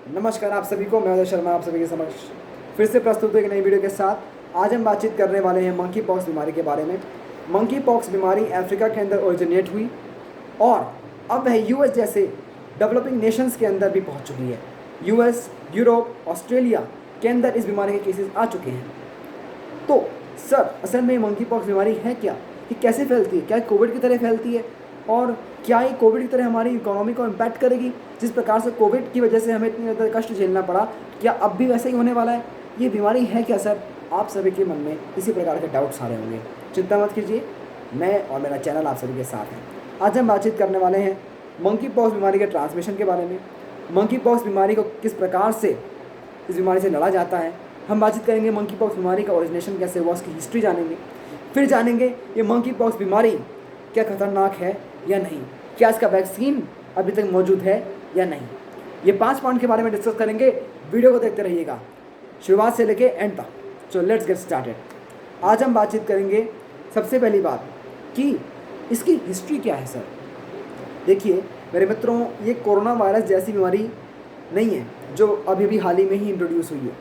नमस्कार आप सभी को, मैं उदय शर्मा आप सभी के समक्ष फिर से प्रस्तुत हूँ एक नई वीडियो के साथ। आज हम बातचीत करने वाले हैं मंकी पॉक्स बीमारी के बारे में। मंकी पॉक्स बीमारी अफ्रीका के अंदर ओरिजिनेट हुई और अब वह यूएस जैसे डेवलपिंग नेशंस के अंदर भी पहुँच चुकी है। यूएस, यूरोप, ऑस्ट्रेलिया के अंदर इस बीमारी के केसेस आ चुके हैं। तो सर, असल में मंकी पॉक्स बीमारी है क्या? ये कैसे फैलती है? क्या कोविड की तरह फैलती है? और क्या ये कोविड की तरह हमारी इकोनॉमी को इम्पैक्ट करेगी? जिस प्रकार से कोविड की वजह से हमें इतनी ज़्यादा कष्ट झेलना पड़ा, क्या अब भी वैसे ही होने वाला है? ये बीमारी है क्या सर? आप सभी के मन में इसी प्रकार के डाउट्स आ रहे होंगे। चिंता मत कीजिए, मैं और मेरा चैनल आप सभी के साथ हैं। आज हम बातचीत करने वाले हैं मंकी पॉक्स बीमारी के ट्रांसमिशन के बारे में। मंकी पॉक्स बीमारी को किस प्रकार से इस बीमारी से लड़ा जाता है। हम बातचीत करेंगे मंकी पॉक्स बीमारी का ओरिजिनेशन कैसे हुआ, उसकी हिस्ट्री जानेंगे। फिर जानेंगे ये मंकी पॉक्स बीमारी क्या खतरनाक है या नहीं, क्या इसका वैक्सीन अभी तक मौजूद है या नहीं। ये 5 पॉइंट के बारे में डिस्कस करेंगे। वीडियो को देखते रहिएगा शुरुआत से लेके एंड तक। So let's get started. आज हम बातचीत करेंगे सबसे पहली बात कि इसकी हिस्ट्री क्या है सर। देखिए मेरे मित्रों, ये कोरोना वायरस जैसी बीमारी नहीं है जो अभी भी हाल ही में ही इंट्रोड्यूस हुई है।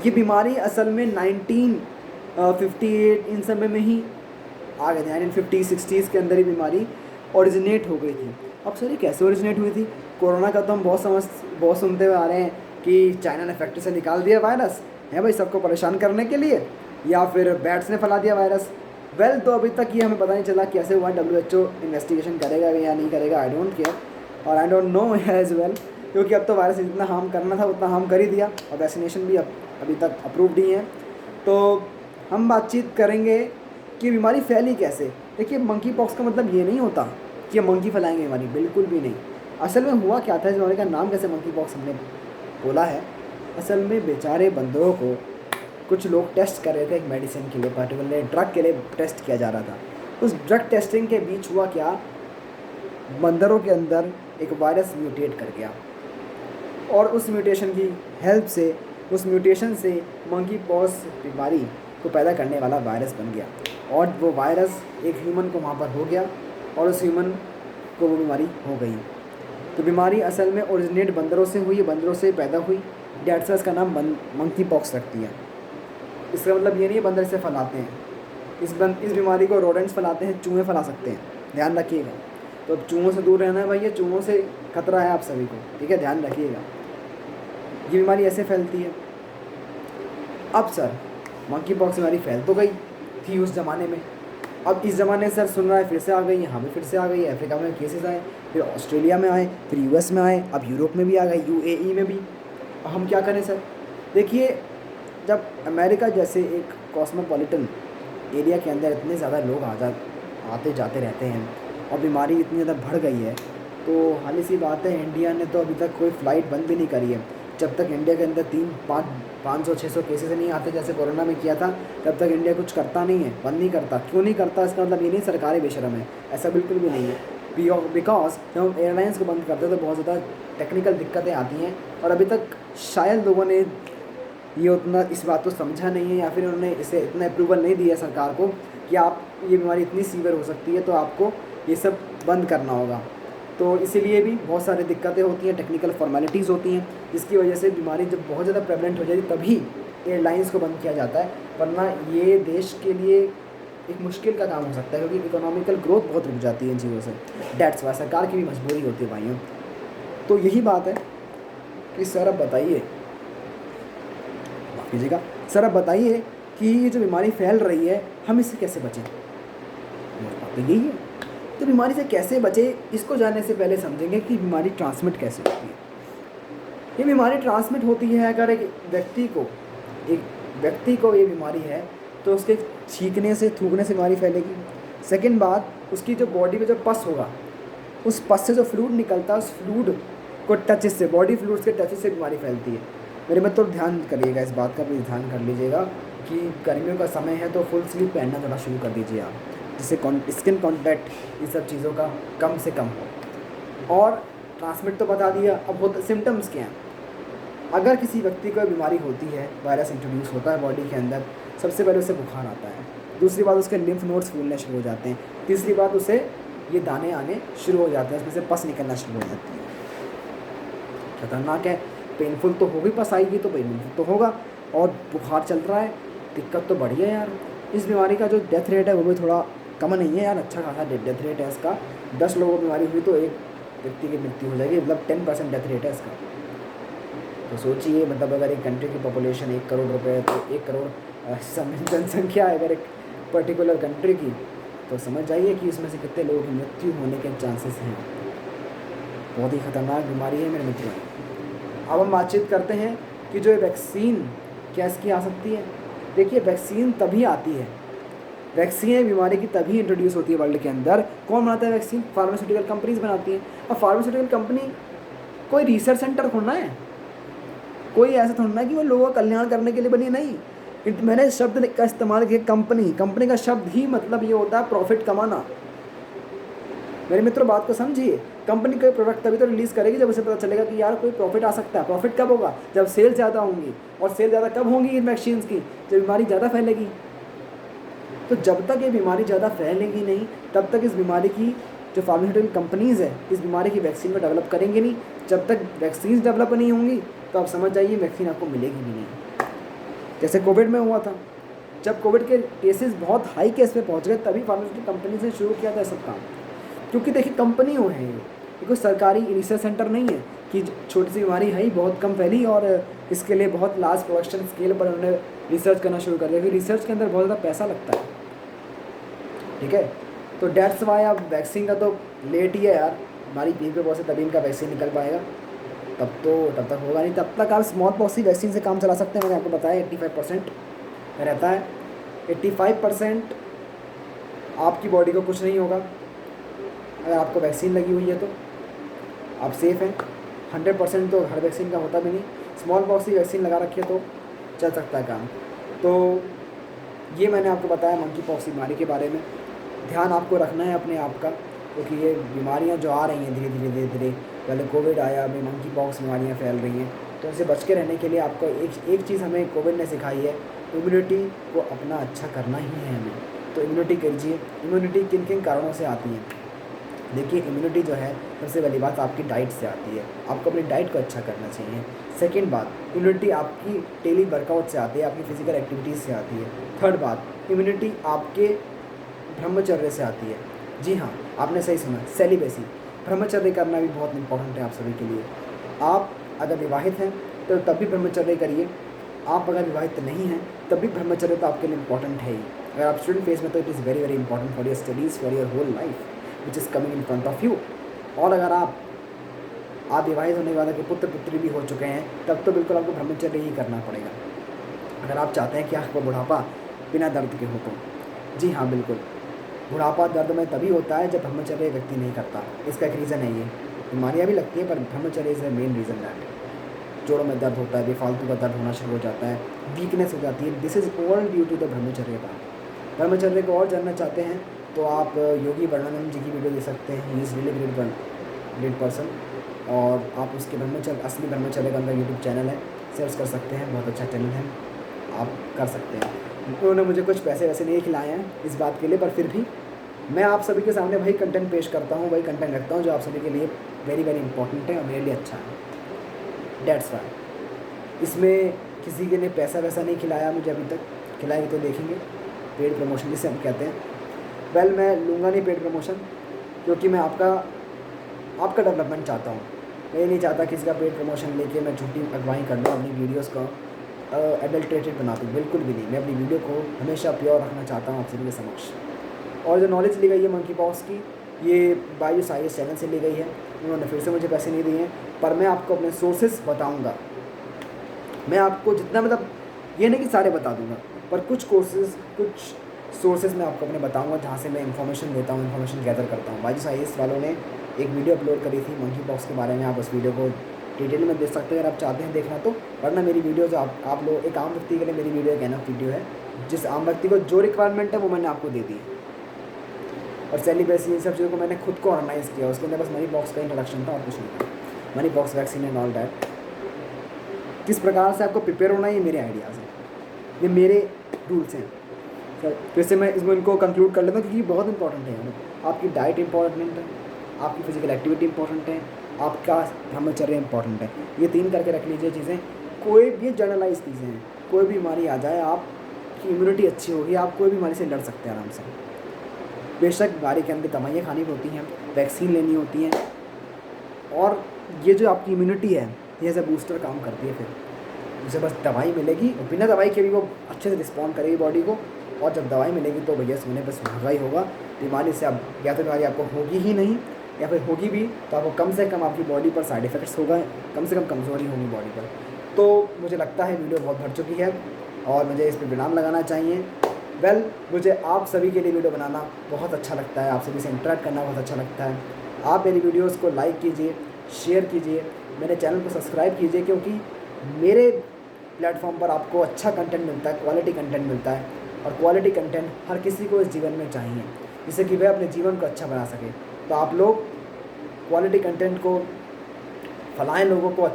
ये बीमारी असल में 1958 इन समय में ही आ गए थे। 1950 60s के अंदर ही बीमारी ओरिजिनेट हो गई थी। अब सर ये कैसे ओरिजिनेट हुई थी? कोरोना का तो हम बहुत सुनते हुए आ रहे हैं कि चाइना ने फैक्ट्री से निकाल दिया वायरस है भाई, सबको परेशान करने के लिए, या फिर बैट्स ने फैला दिया वायरस। वेल, तो अभी तक ये हमें पता नहीं चला कैसे हुआ। WHO इन्वेस्टिगेशन करेगा या नहीं करेगा, आई डोंट केयर और I don't know as well, क्योंकि अब तो वायरस जितना हार्म करना था उतना हार्म कर ही दिया और वैक्सीनेशन भी अभी तक अप्रूव्ड नहीं है। तो हम बातचीत करेंगे कि बीमारी फैली कैसे। देखिए, मंकी पॉक्स का मतलब ये नहीं होता कि ये मंकी फैलाएंगे बीमारी, बिल्कुल भी नहीं। असल में हुआ क्या था, इस बीमारी का नाम कैसे मंकी पॉक्स हमने बोला है। असल में बेचारे बंदरों को कुछ लोग टेस्ट कर रहे थे एक मेडिसिन के लिए, पर्टिकुलर ड्रग के लिए टेस्ट किया जा रहा था। उस ड्रग टेस्टिंग के बीच हुआ क्या, बंदरों के अंदर एक वायरस म्यूटेट कर गया और उस म्यूटेशन की हेल्प से, उस म्यूटेशन से मंकी पॉक्स बीमारी को पैदा करने वाला वायरस बन गया और वो वायरस एक ह्यूमन को वहाँ पर हो गया और उस ह्यूमन को वो बीमारी हो गई। तो बीमारी असल में ओरिजिनेट बंदरों से हुई, बंदरों से पैदा हुई। डेट्स इसका नाम मंकी पॉक्स रखती है। इसका मतलब ये नहीं है बंदर से फैलाते हैं। इस बीमारी को रोडेंट्स फैलाते हैं, चूहे फैला सकते हैं, ध्यान रखिएगा। तो चूहों से दूर रहना है भाई, ये चूहों से खतरा है आप सभी को, ठीक है, ध्यान रखिएगा। ये बीमारी ऐसे फैलती है। अब सर, मंकी पॉक्स बीमारी फैल तो गई थी उस ज़माने में, अब इस ज़माने सर सुन रहा है फिर से आ गई, यहाँ भी फिर से आ गई। अफ्रीका में केसेस आए, फिर ऑस्ट्रेलिया में आए, फिर यूएस में आए, अब यूरोप में भी आ गए, UAE में भी। अब हम क्या करें सर? देखिए, जब अमेरिका जैसे एक कॉस्मोपॉलिटन एरिया के अंदर इतने ज़्यादा लोग आते जाते रहते हैं और बीमारी इतनी ज़्यादा बढ़ गई है, तो हाल सी बात है, इंडिया ने तो अभी तक कोई फ़्लाइट बंद भी नहीं करी है। जब तक इंडिया के अंदर 500-600 केसेस नहीं आते जैसे कोरोना में किया था, तब तक इंडिया कुछ करता नहीं है, बंद नहीं करता। क्यों नहीं करता? इसका मतलब ये नहीं सरकारी बेशरम है, ऐसा बिल्कुल भी नहीं है। बिकॉज जब हम एयरलाइंस को बंद करते हैं तो बहुत ज़्यादा टेक्निकल दिक्कतें आती हैं और अभी तक शायद लोगों ने ये उतना इस बात को समझा नहीं है, या फिर उन्होंने इसे इतना अप्रूवल नहीं दिया सरकार को कि आप ये बीमारी इतनी सीवियर हो सकती है तो आपको ये सब बंद करना होगा। तो इसीलिए भी बहुत सारी दिक्कतें होती हैं, टेक्निकल फॉर्मेलिटीज़ होती हैं, जिसकी वजह से बीमारी जब बहुत ज़्यादा प्रेवलेंट हो जाती है तभी एयरलाइंस को बंद किया जाता है, वरना ये देश के लिए एक मुश्किल का काम हो सकता है क्योंकि इकोनॉमिकल ग्रोथ बहुत रुक जाती है इन चीज़ों से। डेट्स वाई सरकार की भी मजबूरी होती है भाइयों। तो यही बात है कि सर अब बताइए, माफ़ कीजिएगा सर, अब बताइए कि ये जो बीमारी फैल रही है हम इससे कैसे बचें। तो यही है, तो बीमारी से कैसे बचे, इसको जानने से पहले समझेंगे कि बीमारी ट्रांसमिट कैसे होती है। ये बीमारी ट्रांसमिट होती है अगर एक व्यक्ति को ये बीमारी है तो उसके छींकने से, थूकने से बीमारी फैलेगी। सेकंड बात, उसकी जो बॉडी में जो पस होगा, उस पस से जो फ्लूइड निकलता है, उस फ्लूइड को टचेस से, बॉडी फ्लूइड्स के टचेस से बीमारी फैलती है। मेरे में तो ध्यान करिएगा, इस बात का भी ध्यान कर लीजिएगा कि गर्मियों का समय है तो फुल स्लीव पहनना थोड़ा शुरू कर दीजिए आप, जिससे स्किन कॉन्टैक्ट इन सब चीज़ों का कम से कम हो। और ट्रांसमिट तो बता दिया, अब होता सिम्टम्स क्या हैं। अगर किसी व्यक्ति को बीमारी होती है, वायरस इंट्रोड्यूस होता है बॉडी के अंदर, सबसे पहले उसे बुखार आता है, दूसरी बात उसके लिम्फ नोड्स फूलने शुरू हो जाते हैं, तीसरी बात उसे ये दाने आने शुरू हो जाते हैं, उसमें से पस निकलना शुरू हो जाती है। खतरनाक है। पेनफुल तो होगी, बस आएगी तो पेनफुल तो होगा, और बुखार चल रहा है, दिक्कत तो बढ़ी है यार। इस बीमारी का जो डेथ रेट है वो भी थोड़ा कम नहीं है यार, अच्छा खासा डेथ रेट है इसका। 10 लोगों को बीमारी हुई तो एक व्यक्ति की मृत्यु हो जाएगी, मतलब 10% डेथ रेट है इसका। तो सोचिए, मतलब अगर एक कंट्री की पॉपुलेशन 1 करोड़ रुपए, तो 1 करोड़ जनसंख्या है अगर एक पर्टिकुलर कंट्री की, तो समझ जाइए कि इसमें से कितने लोगों की मृत्यु होने के चांसेस हैं। बहुत ही खतरनाक बीमारी है मेरे मित्रों। अब हम बातचीत करते हैं कि जो वैक्सीन क्या इसकी आ सकती है। देखिए, वैक्सीन तभी आती है, वैक्सीन बीमारी की तभी इंट्रोड्यूस होती है वर्ल्ड के अंदर। कौन बनाता है वैक्सीन? फार्मास्यूटिकल कंपनीज बनाती हैं। और फार्मास्यूटिकल कंपनी कोई रिसर्च सेंटर थोड़ा है, कोई ऐसा थोड़ा है कि वो लोगों का कल्याण करने के लिए बनी, नहीं। मैंने इस शब्द का इस्तेमाल किया कंपनी। कंपनी का शब्द ही मतलब ये होता है प्रॉफिट कमाना। मेरे मित्रों, बात को समझिए, कंपनी कोई प्रोडक्ट तभी तो रिलीज़ करेगी जब उसे पता चलेगा कि यार कोई प्रॉफिट आ सकता है। प्रॉफिट कब होगा? जब सेल ज़्यादा होंगी। और सेल ज़्यादा कब होंगी इन वैक्सीन्स की? जब बीमारी ज़्यादा फैलेगी। तो जब तक ये बीमारी ज़्यादा फैलेगी नहीं, तब तक इस बीमारी की जो फार्मास्यूटिकल कंपनीज़ है इस बीमारी की वैक्सीन को डेवलप करेंगे नहीं। जब तक वैक्सीन डेवलप नहीं होंगी तो आप समझ जाइए वैक्सीन आपको मिलेगी भी नहीं। जैसे कोविड में हुआ था, जब कोविड के केसेस बहुत हाई केस पे पहुंच गए, तभी फार्मास्यूटिकल कंपनीज ने शुरू किया था सब काम। क्योंकि देखिए, कंपनी वो है, ये कोई सरकारी रिसर्च सेंटर नहीं है कि छोटी सी बीमारी है ही, बहुत कम फैली और इसके लिए बहुत लार्ज प्रोडक्शन स्केल पर उन्होंने रिसर्च करना शुरू कर दिया। क्योंकि रिसर्च के अंदर बहुत ज़्यादा पैसा लगता है, ठीक है। तो डेट्स वाई अब वैक्सीन का तो लेट ही है यार, हमारी पीठ पे बहुत से तभी इनका वैक्सीन निकल पाएगा, तब तक होगा नहीं। तब तक आप स्मॉल पॉक्स की वैक्सीन से काम चला सकते हैं। मैंने आपको बताया 85% रहता है। 85% आपकी बॉडी को कुछ नहीं होगा अगर आपको वैक्सीन लगी हुई है, तो आप सेफ़ हैं। 100% तो हर वैक्सीन का होता भी नहीं। स्मॉल पॉक्स की वैक्सीन लगा रखी है तो चल सकता है काम। तो ये मैंने आपको बताया मंकी पॉक्स बीमारी के बारे में। ध्यान आपको रखना है अपने आप का, क्योंकि ये बीमारियां जो आ रही हैं धीरे धीरे, पहले कोविड आया, अभी मंकी पॉक्स बीमारियां फैल रही हैं। तो इनसे बच के रहने के लिए आपको एक चीज़ हमें कोविड ने सिखाई है, इम्यूनिटी को अपना अच्छा करना ही है हमें। तो इम्यूनिटी कीजिए। इम्यूनिटी किन किन कारणों से आती है? देखिए, इम्यूनिटी जो है सबसे पहली बात आपकी डाइट से आती है। आपको अपनी डाइट को अच्छा करना चाहिए। सेकेंड बात, इम्यूनिटी आपकी डेली वर्कआउट से आती है, आपकी फिजिकल एक्टिविटीज़ से आती है। थर्ड बात, इम्यूनिटी आपके ब्रह्मचर्य से आती है। जी हाँ, आपने सही सुना, सेलिबेसी, ब्रह्मचर्य करना भी बहुत इंपॉर्टेंट है आप सभी के लिए। आप अगर विवाहित हैं तो तब भी ब्रह्मचर्य करिए, आप अगर विवाहित नहीं हैं तब भी ब्रह्मचर्य तो आपके लिए इंपॉर्टेंट है ही। अगर आप स्टूडेंट फेज में तो it is very very important for your studies, for your whole life which is coming in front of you. और अगर आप विवाहित होने के बाद आपके पुत्र पुत्री भी हो चुके हैं, तब तो बिल्कुल आपको ब्रह्मचर्य ही करना पड़ेगा अगर आप चाहते हैं कि आपको बुढ़ापा बिना दर्द के हो तो। जी हाँ, बिल्कुल, बुढ़ापा दर्द में तभी होता है जब ब्रह्मचर्य व्यक्ति नहीं करता। इसका एक रीज़न है, ये बीमारियाँ भी लगती हैं पर ब्रह्मचर्य is the main reason that. जोड़ों में दर्द होता है, बेफालतू का दर्द होना शुरू हो जाता है, वीकनेस हो जाती है। This is all due to the brahmacharya part. ब्रह्मचर्य को और जानना चाहते हैं तो आप योगी वर्णानंद जी की वीडियो देख सकते हैं। He is really great person, और आप उसके ब्रह्मचर्य, असली ब्रह्मचर्य का उनका यूट्यूब चैनल है, सर्च कर सकते हैं, बहुत अच्छा चैनल है, आप कर सकते हैं। उन्होंने मुझे कुछ पैसे वैसे नहीं खिलाए हैं इस बात के लिए, पर फिर भी मैं आप सभी के सामने वही कंटेंट पेश करता हूँ, वही कंटेंट रखता हूँ जो आप सभी के लिए वेरी वेरी इंपॉर्टेंट है और मेरे लिए अच्छा है। डेट्स वाई इसमें किसी के लिए पैसा वैसा नहीं खिलाया मुझे अभी तक, खिलाएंगे तो देखेंगे। पेड प्रमोशन जिसे हम कहते हैं, वेल मैं लूँगा नहीं पेड प्रमोशन, क्योंकि मैं आपका डेवलपमेंट चाहता हूँ। मैं नहीं चाहता किसी का पेड प्रमोशन लेके मैं झूठी अगवाई कर दूँ, अपनी वीडियोस को एडल्ट्रेटेड बना दूँ, बिल्कुल भी नहीं। मैं अपनी वीडियो को हमेशा प्योर रखना चाहता हूँ आप सभी के समक्ष। और जो नॉलेज ली गई है मंकी पॉक्स की, ये बायोस आईएएस चैनल से ली गई है। उन्होंने फिर से मुझे पैसे नहीं दिए हैं, पर मैं आपको अपने सोर्सेज बताऊँगा। मैं आपको जितना, मतलब ये नहीं कि सारे बता दूँगा, पर कुछ सोर्सेज मैं आपको अपने बताऊँगा जहाँ से मैं इन्फॉर्मेशन देता हूँ, इन्फॉर्मेशन गैदर करता हूँ। बायोस आईएएस वालों ने एक वीडियो अपलोड करी थी मंकी पॉक्स के बारे में, आप उस वीडियो को डिटेल में देख सकते हैं अगर आप चाहते हैं देखना तो। वरना मेरी वीडियो जो आप लोग, एक आम व्यक्ति के लिए मेरी वीडियो एक एनफ वीडियो है, जिस आम व्यक्ति को जो रिक्वायरमेंट है वो मैंने आपको दे दी है। और सेलिब्रेसी इन सब चीज़ों को मैंने खुद को ऑर्गेनाइज किया, उसके अंदर बस मनी बॉक्स का इंट्रोडक्शन था और कुछ नहीं था। Money box vaccine and all that, किस प्रकार से आपको प्रिपेयर होना है ये मेरे आइडियाज़ हैं, ये मेरे रूल्स हैं। फिर से मैं इसमें इनको कंक्लूड कर लेता हूँ क्योंकि बहुत इंपॉर्टेंट है। आपकी डाइट इंपॉर्टेंट है, आपकी फिजिकल एक्टिविटी इंपॉर्टेंट है, आपका ब्रह्मचर्य इंपॉर्टेंट है। ये 3 करके रख लीजिए चीज़ें। कोई भी जनरलाइज चीज़ें हैं, कोई भी बीमारी आ जाए, आपकी इम्यूनिटी अच्छी होगी, आप कोई बीमारी से लड़ सकते हैं आराम से। बेशक बीमारी के अंदर दवाइयाँ खानी होती हैं, वैक्सीन लेनी होती हैं, और ये जो आपकी इम्यूनिटी है ये एज ए बूस्टर काम करती है। फिर उसे बस दवाई मिलेगी और बिना दवाई के भी वो अच्छे से रिस्पॉन्ड करेगी बॉडी को, और जब दवाई मिलेगी तो भैया सोने बस होगा ही होगा। बीमारी से अब या तो बीमारी आपको होगी ही नहीं, या फिर होगी भी तो आपको कम से कम आपकी बॉडी पर साइड इफ़ेक्ट्स होगा, कम से कम कमज़ोरी होगी बॉडी पर। तो मुझे लगता है वीडियो बहुत भर चुकी है और मुझे इस पर विराम लगाना चाहिए। मुझे आप सभी के लिए वीडियो बनाना बहुत अच्छा लगता है, आप सभी से इंटरेक्ट करना बहुत अच्छा लगता है। आप मेरी वीडियोज़ को लाइक कीजिए, शेयर कीजिए, मेरे चैनल को सब्सक्राइब कीजिए, क्योंकि मेरे प्लेटफॉर्म पर आपको अच्छा कंटेंट मिलता है, क्वालिटी कंटेंट मिलता है, और क्वालिटी कंटेंट हर किसी को इस जीवन में चाहिए, जिससे कि वह अपने जीवन को अच्छा बना सके। तो आप लोग क्वालिटी कंटेंट को फैलाएं, लोगों को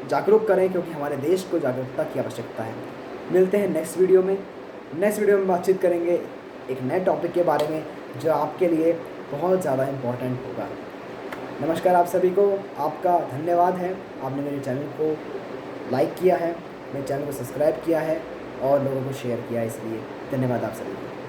जागरूक करें, क्योंकि हमारे देश को जागरूकता की आवश्यकता है। मिलते हैं नेक्स्ट वीडियो में। नेक्स्ट वीडियो में बातचीत करेंगे एक नए टॉपिक के बारे में जो आपके लिए बहुत ज़्यादा इम्पोर्टेंट होगा। नमस्कार आप सभी को, आपका धन्यवाद है, आपने मेरे चैनल को लाइक किया है, मेरे चैनल को सब्सक्राइब किया है और लोगों को शेयर किया है, इसलिए धन्यवाद आप सभी को।